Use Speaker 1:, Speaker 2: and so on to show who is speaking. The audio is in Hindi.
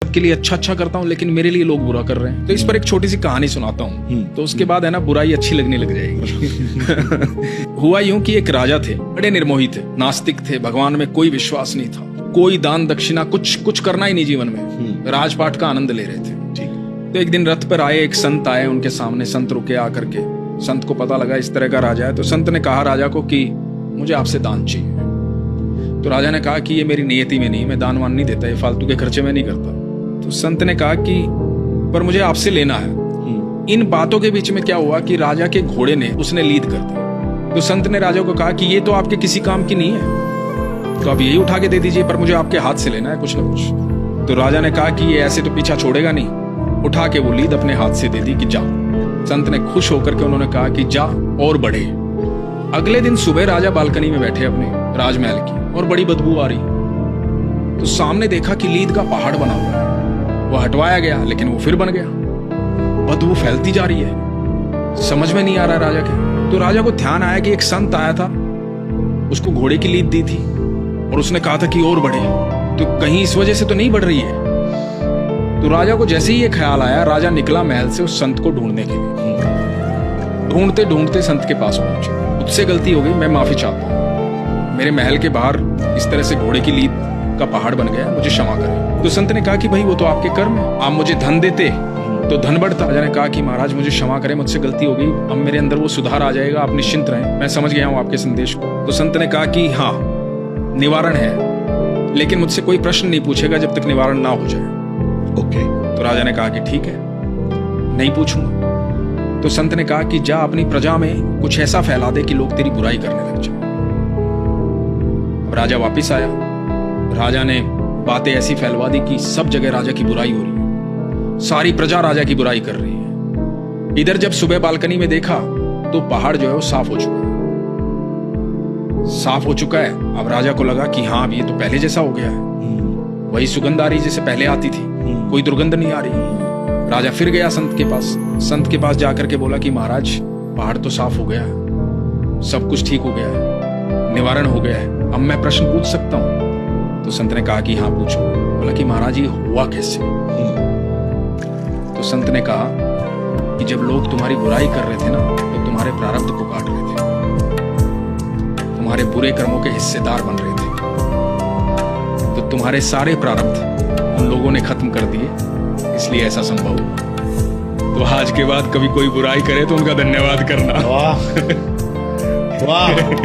Speaker 1: सबके लिए अच्छा अच्छा करता हूँ लेकिन मेरे लिए लोग बुरा कर रहे हैं। तो इस पर एक छोटी सी कहानी सुनाता हूँ, तो उसके बाद है ना बुराई अच्छी लगने लग जाएगी। हुआ यूं कि एक राजा थे, बड़े निर्मोही थे, नास्तिक थे, भगवान में कोई विश्वास नहीं था, कोई दान दक्षिणा कुछ करना ही नहीं जीवन में, राजपाट का आनंद ले रहे थे। तो एक दिन रथ पर आए, एक संत आए उनके सामने। संत रुके आकर के, संत को पता लगा इस तरह का राजा है। तो संत ने कहा राजा को कि मुझे आपसे दान चाहिए। तो राजा ने कहा कि ये मेरी नियति में नहीं, मैं दान वान नहीं देता, ये फालतू के खर्चे में नहीं करता। तो संत ने कहा कि पर मुझे आपसे लेना है। इन बातों के बीच में क्या हुआ कि राजा के घोड़े ने उसने लीद कर दी। तो संत ने राजा को कहा कि ये तो आपके किसी काम की नहीं है, तो आप यही उठा के दे दीजिए, पर मुझे आपके हाथ से लेना है कुछ ना कुछ। तो राजा ने कहा कि ये ऐसे तो पीछा छोड़ेगा नहीं, उठा के वो लीद अपने हाथ से दे दी कि जा। संत ने खुश होकर के उन्होंने कहा कि जा और बढ़े। अगले दिन सुबह राजा बालकनी में बैठे अपने राजमहल की, और बड़ी बदबू आ रही। तो सामने देखा कि लीद का पहाड़ बना हुआ है। वो हटवाया गया लेकिन वो फिर बन गया, बदबू फैलती जा रही है, समझ में नहीं आ रहा राजा के। तो राजा को ध्यान आया कि एक संत आया था, उसको घोड़े की लीद दी थी और उसने कहा था कि और बढ़े, तो कहीं इस वजह से तो नहीं बढ़ रही है। तो राजा को जैसे ही ये ख्याल आया, राजा निकला महल से उस संत को ढूंढने के लिए। ढूंढते ढूंढते संत के पास पहुंचे। मुझसे गलती हो गई, मैं माफी चाहता हूँ, मेरे महल के बाहर इस तरह से घोड़े की लीद का पहाड़ बन गया, मुझे क्षमा करें। तो संत ने कहा कि भाई वो तो आपके कर्म है, आप मुझे धन देते तो धन बढ़ता। राजा ने कहा कि महाराज मुझे क्षमा करें, मुझसे गलती हो गई, अब मेरे अंदर वो सुधार आ जाएगा, आप निश्चिंत रहें, मैं समझ गया हूँ आपके संदेश को। तो संत ने कहा कि हाँ निवारण है, लेकिन मुझसे कोई प्रश्न नहीं पूछेगा जब तक निवारण ना हो जाए। ओके। तो राजा ने कहा कि ठीक है, नहीं पूछूंगा। तो संत ने कहा कि जा अपनी प्रजा में कुछ ऐसा फैला दे कि लोग तेरी बुराई करने लग जाए। अब राजा वापिस आया, राजा ने बातें ऐसी फैलवा दी कि सब जगह राजा की बुराई हो रही है, सारी प्रजा राजा की बुराई कर रही है। इधर जब सुबह बालकनी में देखा तो पहाड़ जो है वो साफ हो चुका है, साफ हो चुका है। अब राजा को लगा कि हाँ ये तो पहले जैसा हो गया है, वही सुगंध आ रही जैसे पहले आती थी, कोई दुर्गंध नहीं आ रही। राजा फिर गया संत के पास। संत के पास जाकर के बोला कि महाराज पहाड़ तो साफ हो गया है, सब कुछ ठीक हो गया है, निवारण हो गया है, अब मैं प्रश्न पूछ सकता हूँ। तो संत ने कहा कि हाँ पूछो। बोला कि महाराज ये हुआ कैसे? तो संत ने कहा कि जब लोग तुम्हारी बुराई कर रहे थे ना, तो तुम्हारे प्रारब्ध को काट रहे थे, तुम्हारे बुरे कर्मों के हिस्सेदार बन रहे थे, तो तुम्हारे सारे प्रारब्ध उन लोगों ने खत्म कर दिए, इसलिए ऐसा संभव हुआ। तो आज के बाद कभी कोई बुराई करे तो उनका धन्यवाद करना।
Speaker 2: वाह वाह।